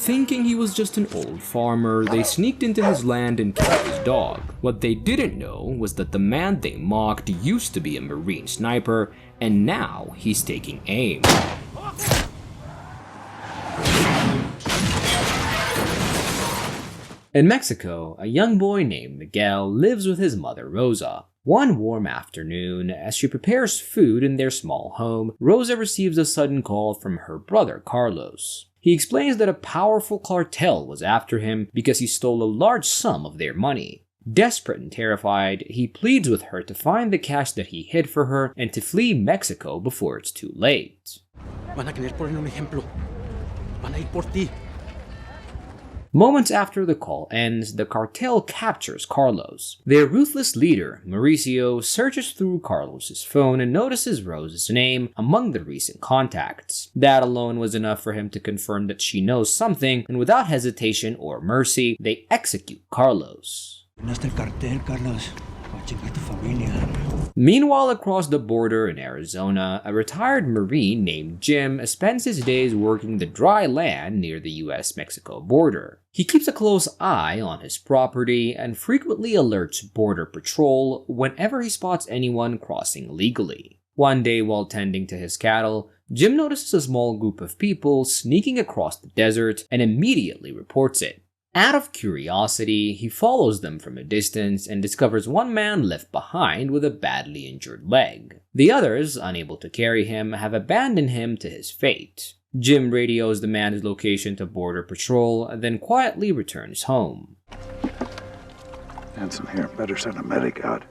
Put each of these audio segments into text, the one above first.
Thinking he was just an old farmer, they sneaked into his land and killed his dog. What they didn't know was that the man they mocked used to be a Marine sniper, and now he's taking aim. In Mexico, a young boy named Miguel lives with his mother Rosa. One warm afternoon, as she prepares food in their small home, Rosa receives a sudden call from her brother Carlos. He explains that a powerful cartel was after him because he stole a large sum of their money. Desperate and terrified, he pleads with her to find the cash that he hid for her and to flee Mexico before it's too late. Van a querer poner un ejemplo. Van a ir por ti. Moments after the call ends, the cartel captures Carlos. Their ruthless leader, Mauricio, searches through Carlos's phone and notices Rose's name among the recent contacts. That alone was enough for him to confirm that she knows something, and without hesitation or mercy, they execute Carlos. Hasta el cartel, Carlos. Va a chingar tu familia. Meanwhile, across the border in Arizona, a retired Marine named Jim spends his days working the dry land near the US-Mexico border. He keeps a close eye on his property and frequently alerts Border Patrol whenever he spots anyone crossing illegally. One day while tending to his cattle, Jim notices a small group of people sneaking across the desert and immediately reports it. Out of curiosity, he follows them from a distance and discovers one man left behind with a badly injured leg. The others, unable to carry him, have abandoned him to his fate. Jim radios the man's location to Border Patrol, then quietly returns home. Hanson here. Better send a medic out.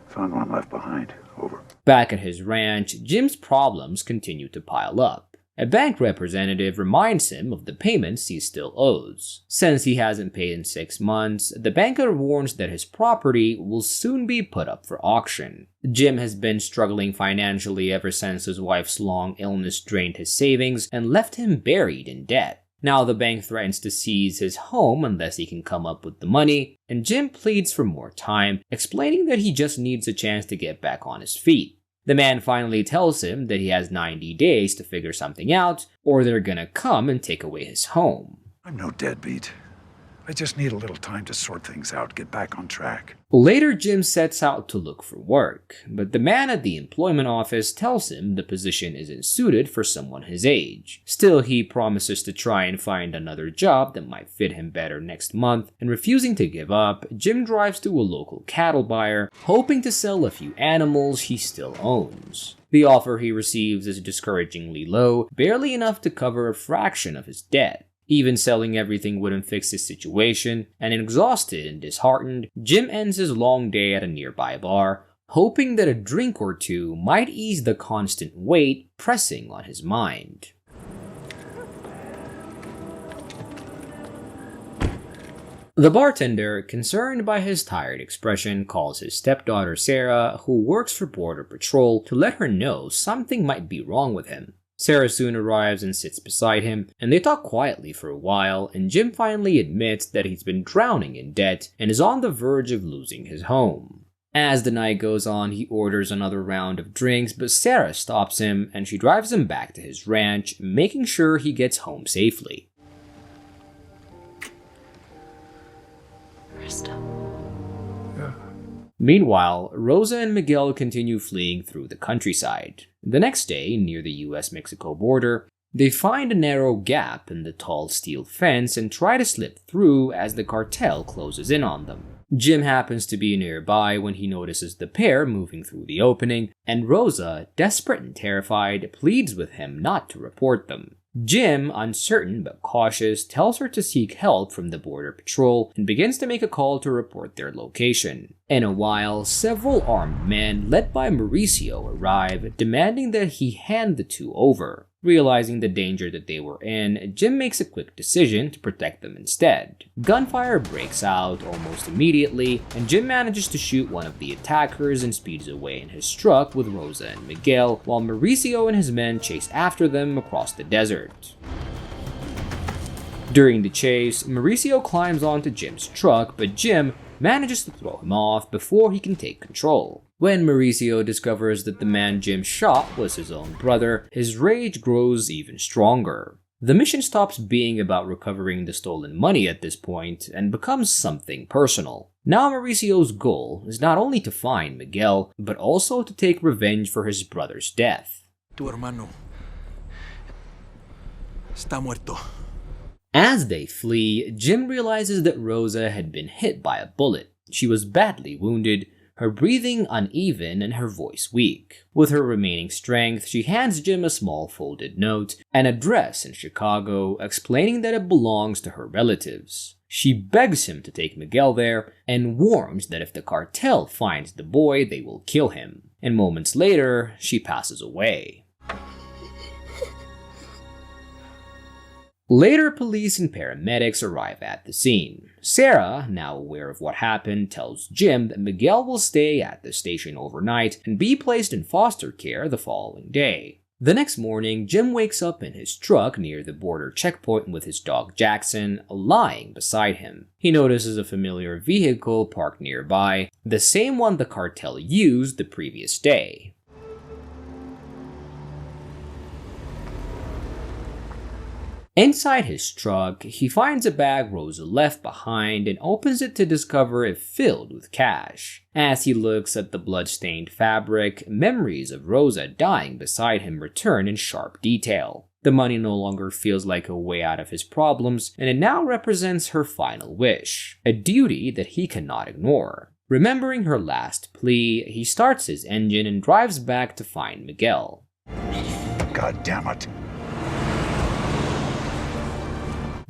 Found one left behind. Over. Back at his ranch, Jim's problems continue to pile up. A bank representative reminds him of the payments he still owes. Since he hasn't paid in 6 months, the banker warns that his property will soon be put up for auction. Jim has been struggling financially ever since his wife's long illness drained his savings and left him buried in debt. Now the bank threatens to seize his home unless he can come up with the money, and Jim pleads for more time, explaining that he just needs a chance to get back on his feet. The man finally tells him that he has 90 days to figure something out, or they're gonna come and take away his home. I'm no deadbeat. I just need a little time to sort things out, get back on track. Later, Jim sets out to look for work, but the man at the employment office tells him the position isn't suited for someone his age. Still, he promises to try and find another job that might fit him better next month, and refusing to give up, Jim drives to a local cattle buyer, hoping to sell a few animals he still owns. The offer he receives is discouragingly low, barely enough to cover a fraction of his debt. Even selling everything wouldn't fix his situation, and exhausted and disheartened, Jim ends his long day at a nearby bar, hoping that a drink or two might ease the constant weight pressing on his mind. The bartender, concerned by his tired expression, calls his stepdaughter Sarah, who works for Border Patrol, to let her know something might be wrong with him. Sarah soon arrives and sits beside him, and they talk quietly for a while, and Jim finally admits that he's been drowning in debt and is on the verge of losing his home. As the night goes on, he orders another round of drinks, but Sarah stops him, and she drives him back to his ranch, making sure he gets home safely. Meanwhile, Rosa and Miguel continue fleeing through the countryside. The next day, near the US-Mexico border, they find a narrow gap in the tall steel fence and try to slip through as the cartel closes in on them. Jim happens to be nearby when he notices the pair moving through the opening, and Rosa, desperate and terrified, pleads with him not to report them. Jim, uncertain but cautious, tells her to seek help from the Border Patrol and begins to make a call to report their location. In a while, several armed men led by Mauricio arrive, demanding that he hand the two over. Realizing the danger that they were in, Jim makes a quick decision to protect them instead. Gunfire breaks out almost immediately, and Jim manages to shoot one of the attackers and speeds away in his truck with Rosa and Miguel, while Mauricio and his men chase after them across the desert. During the chase, Mauricio climbs onto Jim's truck, but Jim manages to throw him off before he can take control. When Mauricio discovers that the man Jim shot was his own brother, his rage grows even stronger. The mission stops being about recovering the stolen money at this point and becomes something personal. Now Mauricio's goal is not only to find Miguel, but also to take revenge for his brother's death. Tu hermano está muerto. As they flee, Jim realizes that Rosa had been hit by a bullet. She was badly wounded, her breathing uneven and her voice weak. With her remaining strength, she hands Jim a small folded note, an address in Chicago, explaining that it belongs to her relatives. She begs him to take Miguel there and warns that if the cartel finds the boy, they will kill him. And moments later, she passes away. Later, police and paramedics arrive at the scene. Sarah, now aware of what happened, tells Jim that Miguel will stay at the station overnight and be placed in foster care the following day. The next morning, Jim wakes up in his truck near the border checkpoint with his dog Jackson lying beside him. He notices a familiar vehicle parked nearby, the same one the cartel used the previous day. Inside his truck, he finds a bag Rosa left behind and opens it to discover it filled with cash. As he looks at the blood-stained fabric, memories of Rosa dying beside him return in sharp detail. The money no longer feels like a way out of his problems, and it now represents her final wish, a duty that he cannot ignore. Remembering her last plea, he starts his engine and drives back to find Miguel. God damn it.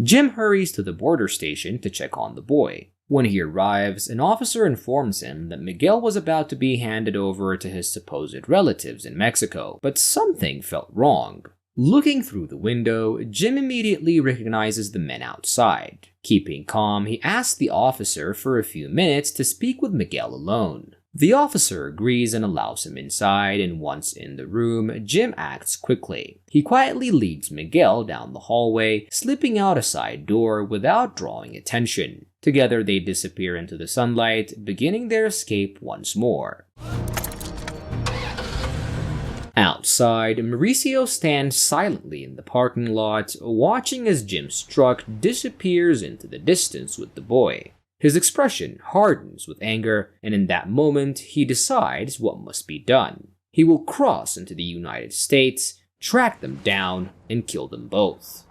Jim hurries to the border station to check on the boy. When he arrives, an officer informs him that Miguel was about to be handed over to his supposed relatives in Mexico, but something felt wrong. Looking through the window, Jim immediately recognizes the men outside. Keeping calm, he asks the officer for a few minutes to speak with Miguel alone. The officer agrees and allows him inside, and once in the room, Jim acts quickly. He quietly leads Miguel down the hallway, slipping out a side door without drawing attention. Together they disappear into the sunlight, beginning their escape once more. Outside, Mauricio stands silently in the parking lot, watching as Jim's truck disappears into the distance with the boy. His expression hardens with anger, and in that moment, he decides what must be done. He will cross into the United States, track them down, and kill them both.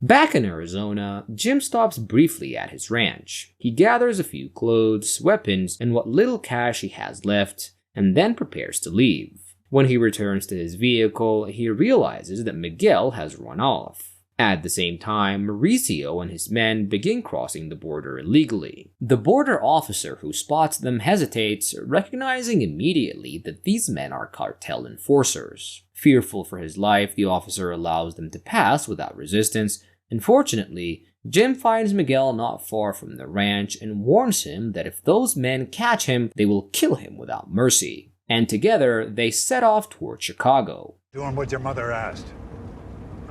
Back in Arizona, Jim stops briefly at his ranch. He gathers a few clothes, weapons, and what little cash he has left, and then prepares to leave. When he returns to his vehicle, he realizes that Miguel has run off. At the same time, Mauricio and his men begin crossing the border illegally. The border officer who spots them hesitates, recognizing immediately that these men are cartel enforcers. Fearful for his life, the officer allows them to pass without resistance. Unfortunately, Jim finds Miguel not far from the ranch and warns him that if those men catch him, they will kill him without mercy. And together, they set off toward Chicago. Doing what your mother asked.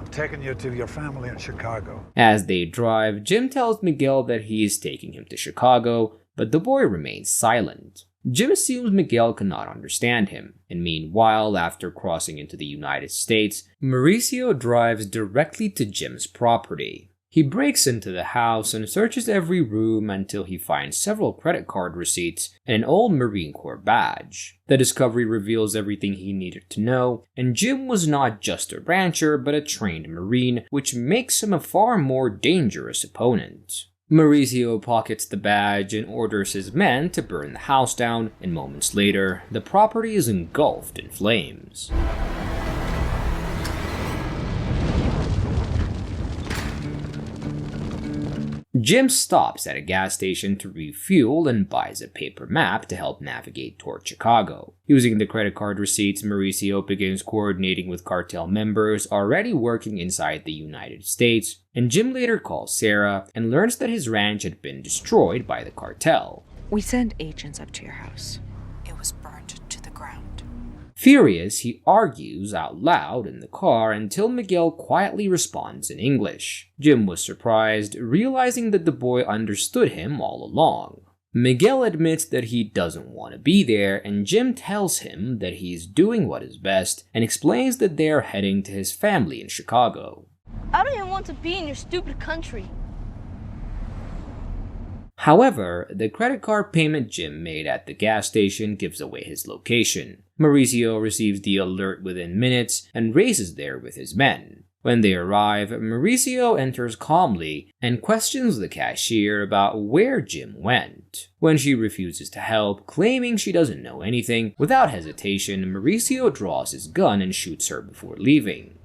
Taking you to your family in Chicago. As they drive, Jim tells Miguel that he is taking him to Chicago, but the boy remains silent. Jim assumes Miguel cannot understand him, and meanwhile, after crossing into the United States, Mauricio drives directly to Jim's property. He breaks into the house and searches every room until he finds several credit card receipts and an old Marine Corps badge. The discovery reveals everything he needed to know, and Jim was not just a rancher but a trained Marine, which makes him a far more dangerous opponent. Mauricio pockets the badge and orders his men to burn the house down, and moments later, the property is engulfed in flames. Jim stops at a gas station to refuel and buys a paper map to help navigate toward Chicago. Using the credit card receipts, Mauricio begins coordinating with cartel members already working inside the United States, and Jim later calls Sarah and learns that his ranch had been destroyed by the cartel. We sent agents up to your house. It was burned to the ground. Furious, he argues out loud in the car until Miguel quietly responds in English. Jim was surprised, realizing that the boy understood him all along. Miguel admits that he doesn't want to be there, and Jim tells him that he's doing what is best and explains that they are heading to his family in Chicago. I don't even want to be in your stupid country. However, the credit card payment Jim made at the gas station gives away his location. Mauricio receives the alert within minutes and races there with his men. When they arrive, Mauricio enters calmly and questions the cashier about where Jim went. When she refuses to help, claiming she doesn't know anything, without hesitation, Mauricio draws his gun and shoots her before leaving.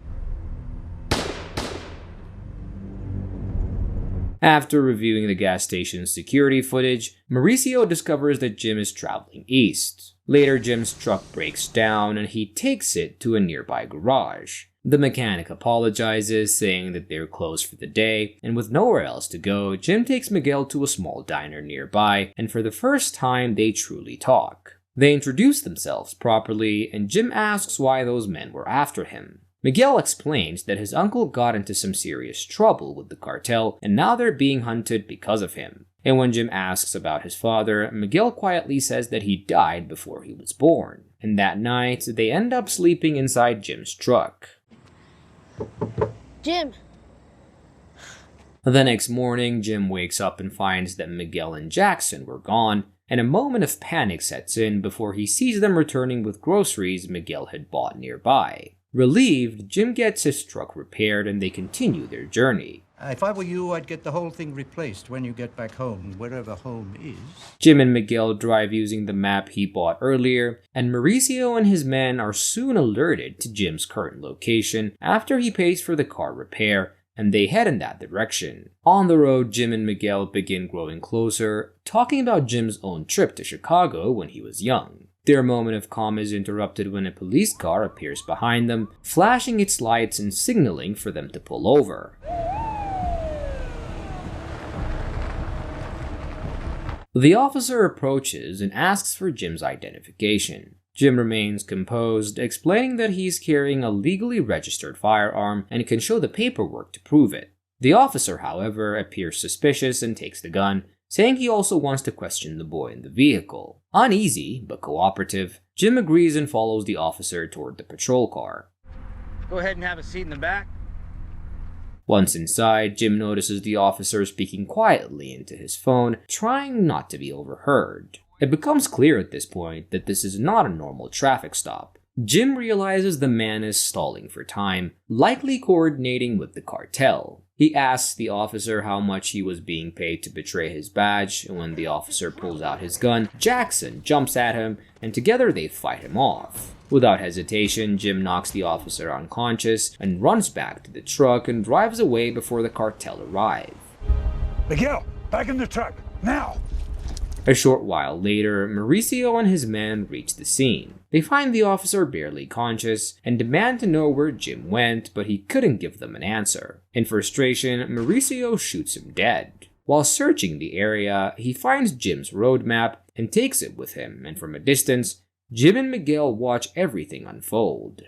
After reviewing the gas station's security footage, Mauricio discovers that Jim is traveling east. Later, Jim's truck breaks down and he takes it to a nearby garage. The mechanic apologizes, saying that they're closed for the day, and with nowhere else to go, Jim takes Miguel to a small diner nearby, and for the first time they truly talk. They introduce themselves properly, and Jim asks why those men were after him. Miguel explains that his uncle got into some serious trouble with the cartel, and now they're being hunted because of him. And when Jim asks about his father, Miguel quietly says that he died before he was born. And that night, they end up sleeping inside Jim's truck. Jim. The next morning, Jim wakes up and finds that Miguel and Jackson were gone, and a moment of panic sets in before he sees them returning with groceries Miguel had bought nearby. Relieved, Jim gets his truck repaired and they continue their journey. If I were you, I'd get the whole thing replaced when you get back home, wherever home is. Jim and Miguel drive using the map he bought earlier, and Mauricio and his men are soon alerted to Jim's current location after he pays for the car repair, and they head in that direction. On the road, Jim and Miguel begin growing closer, talking about Jim's own trip to Chicago when he was young. Their moment of calm is interrupted when a police car appears behind them, flashing its lights and signaling for them to pull over. The officer approaches and asks for Jim's identification. Jim remains composed, explaining that he's carrying a legally registered firearm and can show the paperwork to prove it. The officer, however, appears suspicious and takes the gun, saying he also wants to question the boy in the vehicle. Uneasy, but cooperative, Jim agrees and follows the officer toward the patrol car. Go ahead and have a seat in the back. Once inside, Jim notices the officer speaking quietly into his phone, trying not to be overheard. It becomes clear at this point that this is not a normal traffic stop. Jim realizes the man is stalling for time, likely coordinating with the cartel. He asks the officer how much he was being paid to betray his badge, and when the officer pulls out his gun, Jackson jumps at him, and together they fight him off. Without hesitation, Jim knocks the officer unconscious and runs back to the truck and drives away before the cartel arrive. Miguel, back in the truck, now! A short while later, Mauricio and his men reach the scene. They find the officer barely conscious and demand to know where Jim went, but he couldn't give them an answer. In frustration, Mauricio shoots him dead. While searching the area, he finds Jim's roadmap and takes it with him, and from a distance, Jim and Miguel watch everything unfold.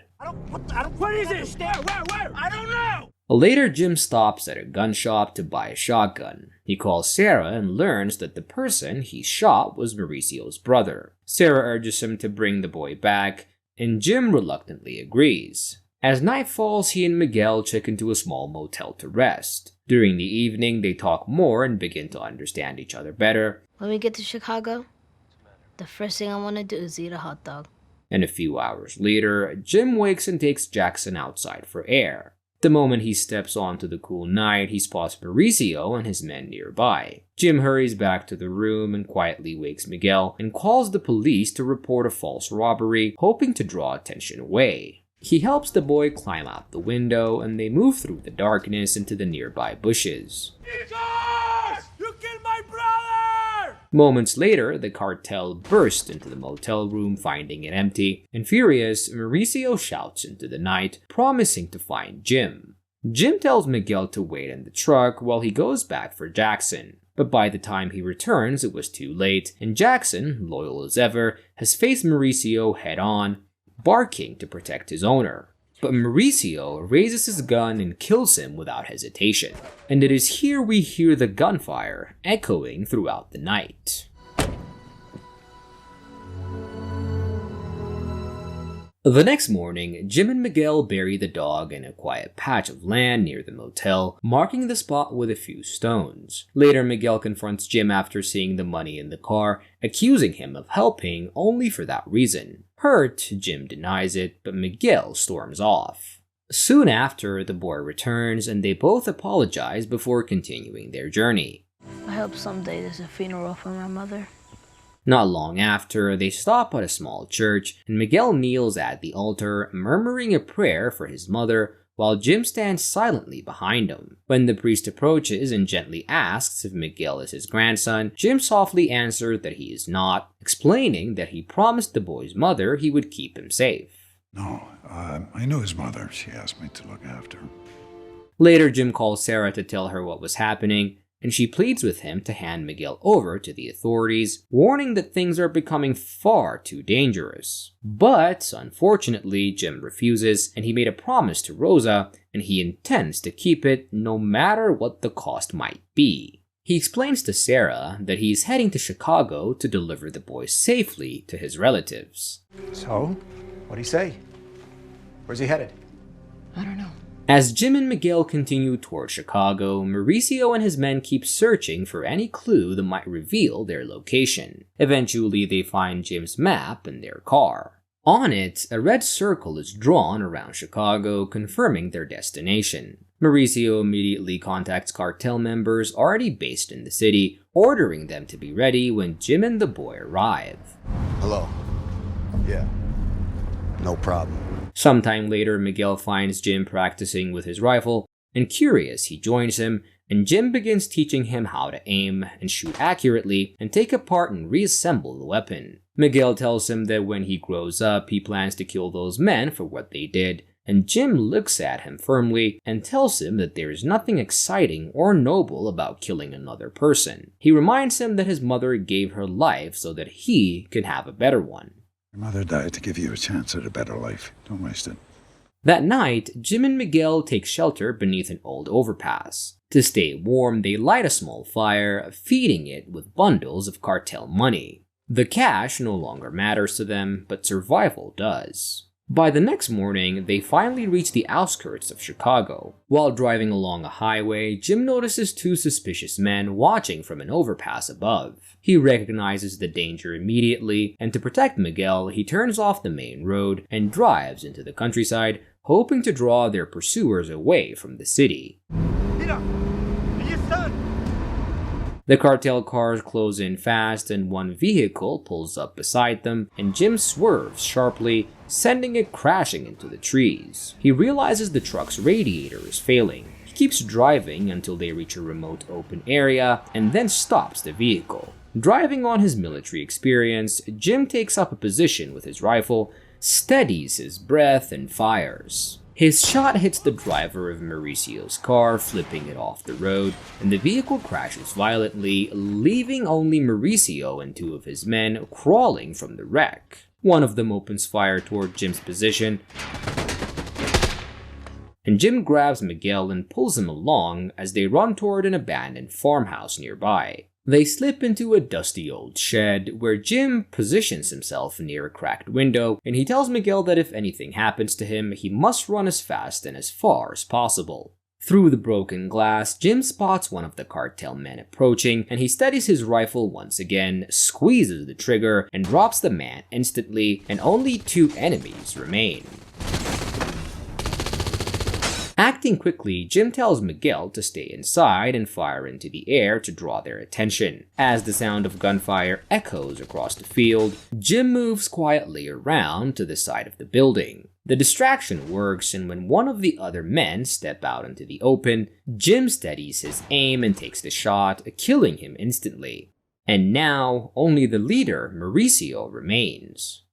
What is it? Where? I don't know! Later, Jim stops at a gun shop to buy a shotgun. He calls Sarah and learns that the person he shot was Mauricio's brother. Sarah urges him to bring the boy back, and Jim reluctantly agrees. As night falls, he and Miguel check into a small motel to rest. During the evening, they talk more and begin to understand each other better. When we get to Chicago, the first thing I want to do is eat a hot dog. And a few hours later, Jim wakes and takes Jackson outside for air. The moment he steps onto the cool night, he spots Mauricio and his men nearby. Jim hurries back to the room and quietly wakes Miguel and calls the police to report a false robbery, hoping to draw attention away. He helps the boy climb out the window and they move through the darkness into the nearby bushes. Jesus! You killed my brother! Moments later, the cartel burst into the motel room, finding it empty, and furious, Mauricio shouts into the night, promising to find Jim. Jim tells Miguel to wait in the truck while he goes back for Jackson. But by the time he returns, it was too late, and Jackson, loyal as ever, has faced Mauricio head-on, barking to protect his owner. But Mauricio raises his gun and kills him without hesitation. And it is here we hear the gunfire echoing throughout the night. The next morning, Jim and Miguel bury the dog in a quiet patch of land near the motel, marking the spot with a few stones. Later, Miguel confronts Jim after seeing the money in the car, accusing him of helping only for that reason. Hurt, Jim denies it, but Miguel storms off. Soon after, the boy returns and they both apologize before continuing their journey. I hope someday there's a funeral for my mother. Not long after, they stop at a small church, and Miguel kneels at the altar, murmuring a prayer for his mother, while Jim stands silently behind him. When the priest approaches and gently asks if Miguel is his grandson, Jim softly answers that he is not, explaining that he promised the boy's mother he would keep him safe. No, I knew his mother. She asked me to look after him. Later, Jim calls Sarah to tell her what was happening, and she pleads with him to hand Miguel over to the authorities, warning that things are becoming far too dangerous. But, unfortunately, Jim refuses, and he made a promise to Rosa, and he intends to keep it no matter what the cost might be. He explains to Sarah that he is heading to Chicago to deliver the boy safely to his relatives. So, what'd he say? Where's he headed? I don't know. As Jim and Miguel continue toward Chicago, Mauricio and his men keep searching for any clue that might reveal their location. Eventually, they find Jim's map in their car. On it, a red circle is drawn around Chicago, confirming their destination. Mauricio immediately contacts cartel members already based in the city, ordering them to be ready when Jim and the boy arrive. Hello. Yeah. No problem. Sometime later, Miguel finds Jim practicing with his rifle, and curious, he joins him, and Jim begins teaching him how to aim and shoot accurately and take apart and reassemble the weapon. Miguel tells him that when he grows up, he plans to kill those men for what they did, and Jim looks at him firmly and tells him that there is nothing exciting or noble about killing another person. He reminds him that his mother gave her life so that he can have a better one. Your mother died to give you a chance at a better life. Don't waste it. That night, Jim and Miguel take shelter beneath an old overpass. To stay warm, they light a small fire, feeding it with bundles of cartel money. The cash no longer matters to them, but survival does. By the next morning, they finally reach the outskirts of Chicago. While driving along a highway, Jim notices two suspicious men watching from an overpass above. He recognizes the danger immediately, and to protect Miguel, he turns off the main road and drives into the countryside, hoping to draw their pursuers away from the city. The cartel cars close in fast, and one vehicle pulls up beside them, and Jim swerves sharply, sending it crashing into the trees. He realizes the truck's radiator is failing. He keeps driving until they reach a remote open area, and then stops the vehicle. Driving on his military experience, Jim takes up a position with his rifle, steadies his breath, and fires. His shot hits the driver of Mauricio's car, flipping it off the road, and the vehicle crashes violently, leaving only Mauricio and two of his men crawling from the wreck. One of them opens fire toward Jim's position, and Jim grabs Miguel and pulls him along as they run toward an abandoned farmhouse nearby. They slip into a dusty old shed where Jim positions himself near a cracked window, and he tells Miguel that if anything happens to him, he must run as fast and as far as possible. Through the broken glass, Jim spots one of the cartel men approaching, and he steadies his rifle once again, squeezes the trigger, and drops the man instantly, and only two enemies remain. Acting quickly, Jim tells Miguel to stay inside and fire into the air to draw their attention. As the sound of gunfire echoes across the field, Jim moves quietly around to the side of the building. The distraction works, and when one of the other men step out into the open, Jim steadies his aim and takes the shot, killing him instantly. And now, only the leader, Mauricio, remains.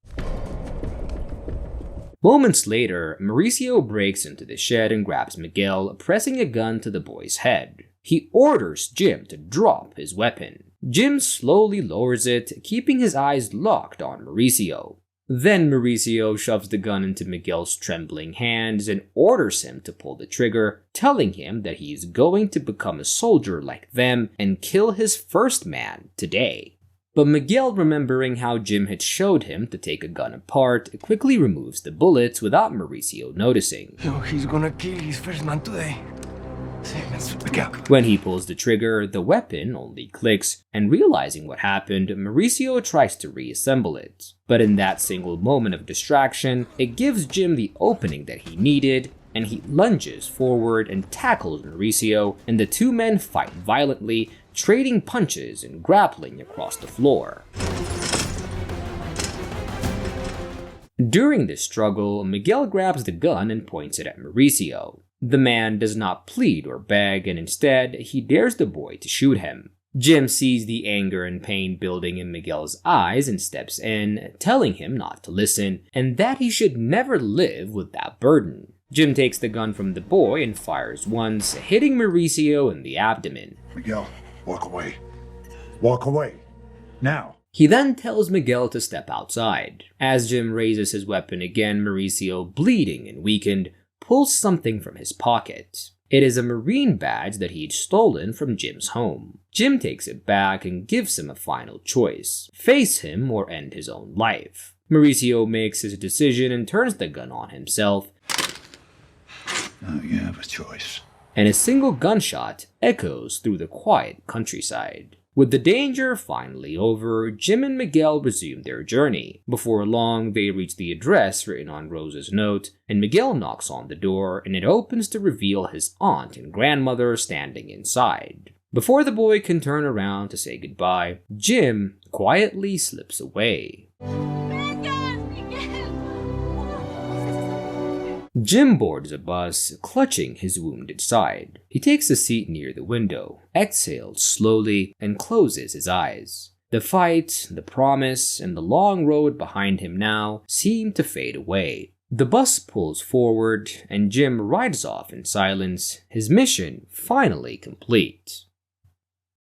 Moments later, Mauricio breaks into the shed and grabs Miguel, pressing a gun to the boy's head. He orders Jim to drop his weapon. Jim slowly lowers it, keeping his eyes locked on Mauricio. Then Mauricio shoves the gun into Miguel's trembling hands and orders him to pull the trigger, telling him that he is going to become a soldier like them and kill his first man today. But Miguel, remembering how Jim had showed him to take a gun apart, quickly removes the bullets without Mauricio noticing. Yo, he's gonna kill his first man today. Miguel. When he pulls the trigger, the weapon only clicks, and realizing what happened, Mauricio tries to reassemble it. But in that single moment of distraction, it gives Jim the opening that he needed, and he lunges forward and tackles Mauricio, and the two men fight violently, trading punches and grappling across the floor. During this struggle, Miguel grabs the gun and points it at Mauricio. The man does not plead or beg, and instead, he dares the boy to shoot him. Jim sees the anger and pain building in Miguel's eyes and steps in, telling him not to listen, and that he should never live with that burden. Jim takes the gun from the boy and fires once, hitting Mauricio in the abdomen. Miguel, walk away. Walk away. Now. He then tells Miguel to step outside. As Jim raises his weapon again, Mauricio, bleeding and weakened, pulls something from his pocket. It is a Marine badge that he'd stolen from Jim's home. Jim takes it back and gives him a final choice: face him or end his own life. Mauricio makes his decision and turns the gun on himself. Now you have a choice. And a single gunshot echoes through the quiet countryside. With the danger finally over, Jim and Miguel resume their journey. Before long, they reach the address written on Rosa's note, and Miguel knocks on the door, and it opens to reveal his aunt and grandmother standing inside. Before the boy can turn around to say goodbye, Jim quietly slips away. Jim boards a bus, clutching his wounded side. He takes a seat near the window, exhales slowly, and closes his eyes. The fight, the promise, and the long road behind him now seem to fade away. The bus pulls forward, and Jim rides off in silence, his mission finally complete.